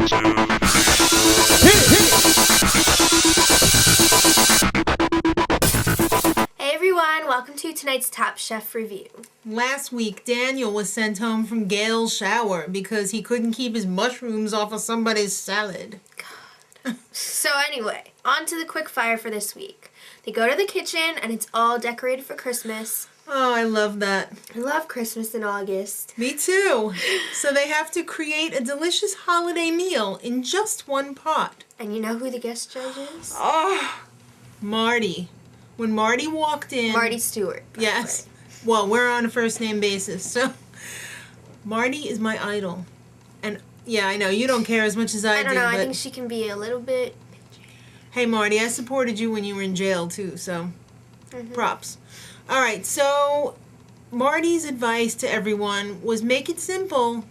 Hey everyone, welcome to tonight's Top Chef review. Last week, Daniel was sent home from Gail's shower because he couldn't keep his mushrooms off of somebody's salad. God. So anyway, on to the quick fire for this week. They go to the kitchen and it's all decorated for Christmas. Oh, I love that. I love Christmas in August. Me too. So they have to create a delicious holiday meal in just one pot. And you know who the guest judge is? Oh, Marty. When Marty walked in... Martha Stewart. Yes. Well, we're on a first name basis, so... Marty is my idol. And, yeah, I know, you don't care as much as I do. I don't know, but... I think she can be a little bit... Hey, Marty, I supported you when you were in jail, too, so... Props. All right, so Marty's advice to everyone was make it simple,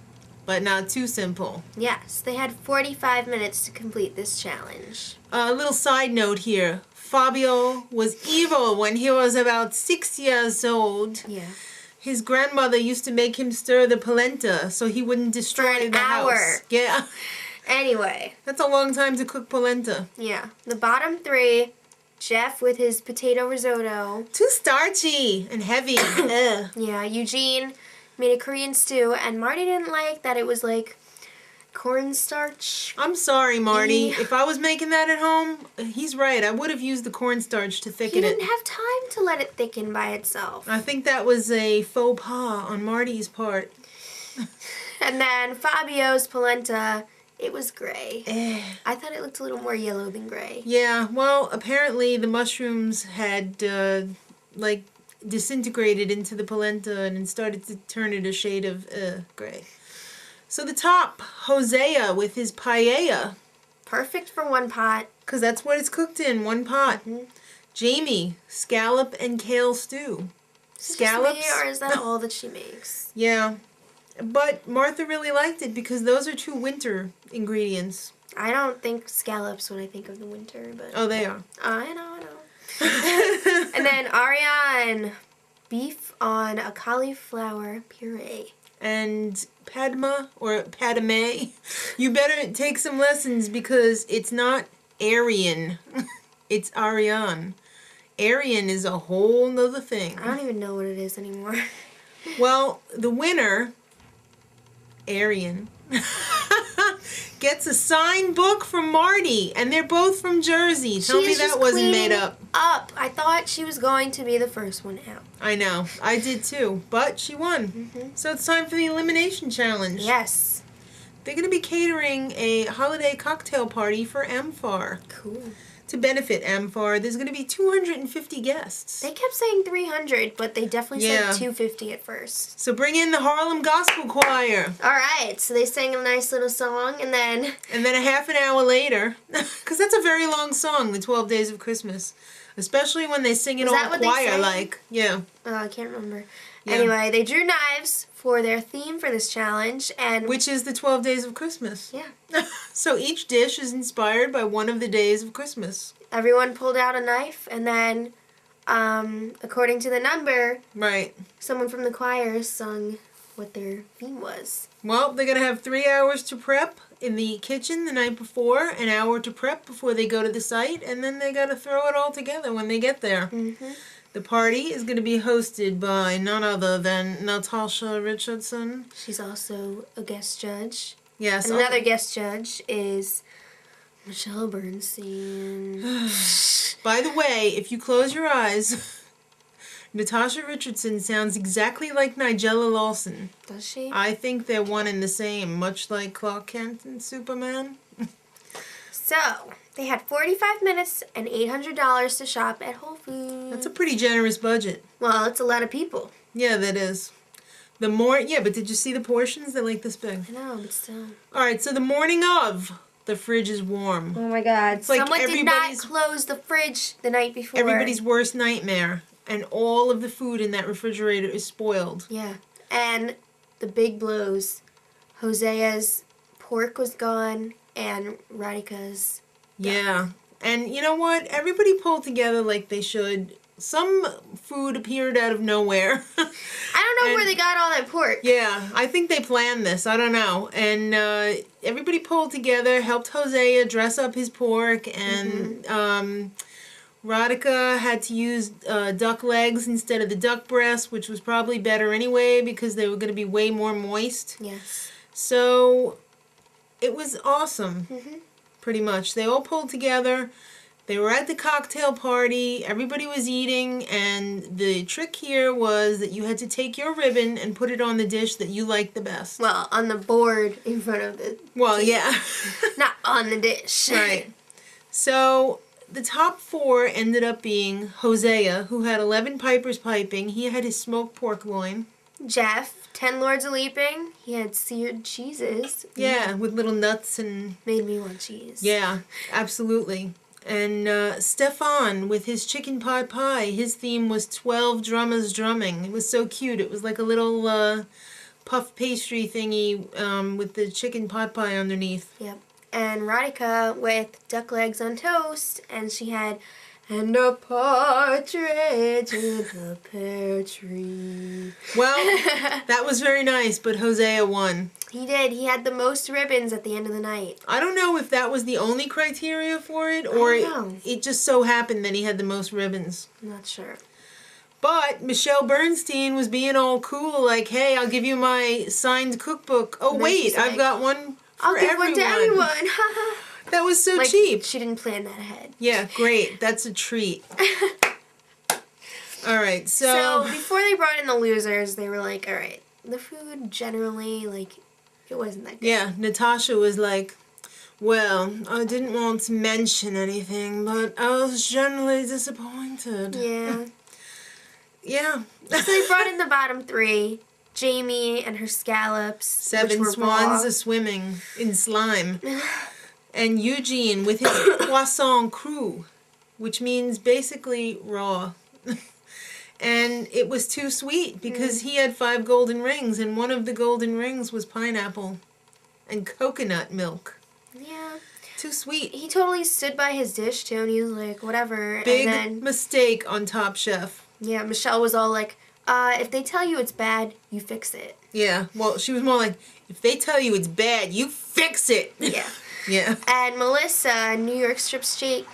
but not too simple. Yes, they had 45 minutes to complete this challenge. A little side note here. Fabio was evil when he was about 6 years old. Yeah. His grandmother used to make him stir the polenta so he wouldn't destroy the house. Yeah. Anyway. That's a long time to cook polenta. Yeah. The bottom three... Jeff with his potato risotto. Too starchy and heavy. Yeah, Eugene made a Korean stew, and Marty didn't like that it was like cornstarch. I'm sorry, Marty. If I was making that at home, he's right. I would have used the cornstarch to thicken it. He didn't have time to let it thicken by itself. I think that was a faux pas on Marty's part. And then Fabio's polenta... It was gray. I thought it looked a little more yellow than gray. Yeah, well, apparently the mushrooms had, disintegrated into the polenta and started to turn it a shade of gray. So the top, Hosea with his paella. Perfect for one pot. Because that's what it's cooked in, one pot. Jamie, scallop and kale stew. Scallops? Is it just me, or is that all that she makes? Yeah. But Martha really liked it because those are two winter ingredients. I don't think scallops when I think of the winter, but... Oh, they are. I know. And then Ariane, beef on a cauliflower puree. And Padma, or Padme, you better take some lessons because it's not Arian. It's Ariane. Arian is a whole nother thing. I don't even know what it is anymore. Well, the winner... Ariane gets a signed book from Marty, and they're both from Jersey. Tell me that wasn't made up. I thought she was going to be the first one out. I know. I did too. But she won. So it's time for the Elimination Challenge. Yes. They're going to be catering a holiday cocktail party for AMFAR. Cool. To benefit AMFAR, there's going to be 250 guests. They kept saying 300, but they definitely said 250 at first. So bring in the Harlem Gospel Choir. All right, so they sang a nice little song, and then... And then a half an hour later, because that's a very long song, the 12 Days of Christmas. Especially when they sing it all choir-like. Yeah. Oh, I can't remember. Yeah. Anyway, they drew knives for their theme for this challenge, and... Which is the 12 Days of Christmas. Yeah. So each dish is inspired by one of the days of Christmas. Everyone pulled out a knife, and then, according to the number... Right. Someone from the choir sung what their theme was. Well, they're going to have 3 hours to prep in the kitchen the night before, an hour to prep before they go to the site, and then they got to throw it all together when they get there. The party is going to be hosted by none other than Natasha Richardson. She's also a guest judge. Yes. And another guest judge is Michelle Bernstein. By the way, if you close your eyes, Natasha Richardson sounds exactly like Nigella Lawson. Does she? I think they're one and the same, much like Clark Kent and Superman. So, they had 45 minutes and $800 to shop at Whole Foods. That's a pretty generous budget. Well, it's a lot of people. Yeah, that is. But did you see the portions? They're like this big. I know, but still. Alright, so the morning of, the fridge is warm. Oh my god. It's like someone did not close the fridge the night before. Everybody's worst nightmare. And all of the food in that refrigerator is spoiled. Yeah. And the big blows. Hosea's pork was gone, and Radhika's Yeah. And you know what? Everybody pulled together like they should. some food appeared out of nowhere. I don't know where they got all that pork. Yeah, I think they planned this. I don't know. And everybody pulled together, helped Hosea dress up his pork, and Radhika had to use duck legs instead of the duck breast, which was probably better anyway because they were going to be way more moist. Yes. So it was awesome, pretty much. They all pulled together. They were at the cocktail party, everybody was eating, and the trick here was that you had to take your ribbon and put it on the dish that you liked the best. Well, on the board in front of the Well, table. yeah. Not on the dish. Right. So the top 4 ended up being Hosea, who had 11 pipers piping. He had his smoked pork loin. Jeff, 10 Lords a Leaping. He had seared cheeses. Yeah, with little nuts and... Made me want cheese. Yeah, absolutely. And Stefan with his chicken pot pie, his theme was 12 drummers drumming. It was so cute. It was like a little puff pastry thingy with the chicken pot pie underneath. Yep. And Radhika with duck legs on toast, and she had and a partridge in a pear tree. Well, that was very nice, but Hosea won. He did. He had the most ribbons at the end of the night. I don't know if that was the only criteria for it, or it just so happened that he had the most ribbons. I'm not sure. But Michelle Bernstein was being all cool, like, hey, I'll give you my signed cookbook. Oh, wait, I've got one for everyone. I'll give one to everyone. That was so like, cheap. She didn't plan that ahead. Yeah, great. That's a treat. All right, So before they brought in the losers, they were like, all right, the food generally, like, it wasn't that good. Yeah, Natasha was like, well, I didn't want to mention anything, but I was generally disappointed. Yeah. Yeah. So they brought in the bottom 3. Jamie and her scallops. 7 which were swans raw. a-swimming in slime. And Eugene with his poisson cru, which means basically raw. And it was too sweet because he had 5 golden rings, and one of the golden rings was pineapple and coconut milk. Yeah. Too sweet. He totally stood by his dish, too, and he was like, whatever. Big and then, mistake on Top Chef. Yeah, Michelle was all like, if they tell you it's bad, you fix it. Yeah, well, she was more like, if they tell you it's bad, you fix it. Yeah. Yeah. And Melissa, New York strip steak,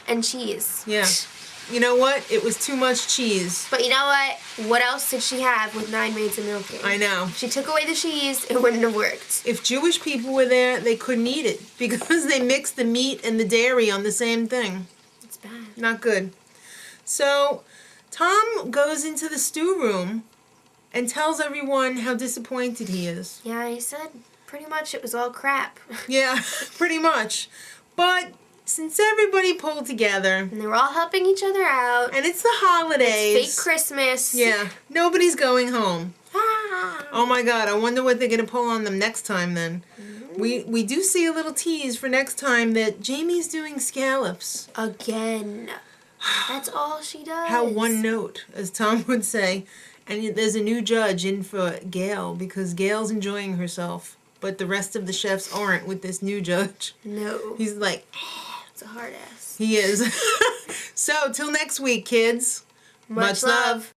and cheese. Yeah. You know what? It was too much cheese. But you know what? What else did she have with 9 maids and milking? I know. She took away the cheese, it wouldn't have worked. If Jewish people were there, they couldn't eat it because they mixed the meat and the dairy on the same thing. It's bad. Not good. So, Tom goes into the stew room and tells everyone how disappointed he is. Yeah, he said pretty much it was all crap. Yeah, pretty much. But since everybody pulled together... And they were all helping each other out. And it's the holidays. It's fake Christmas. Yeah, nobody's going home. Ah. Oh my God, I wonder what they're going to pull on them next time then. We do see a little tease for next time that Jamie's doing scallops. Again. That's all she does. How one note, as Tom would say. And there's a new judge in for Gail because Gail's enjoying herself. But the rest of the chefs aren't with this new judge. No. He's like... It's a hard ass. He is. So, till next week, kids. Much love.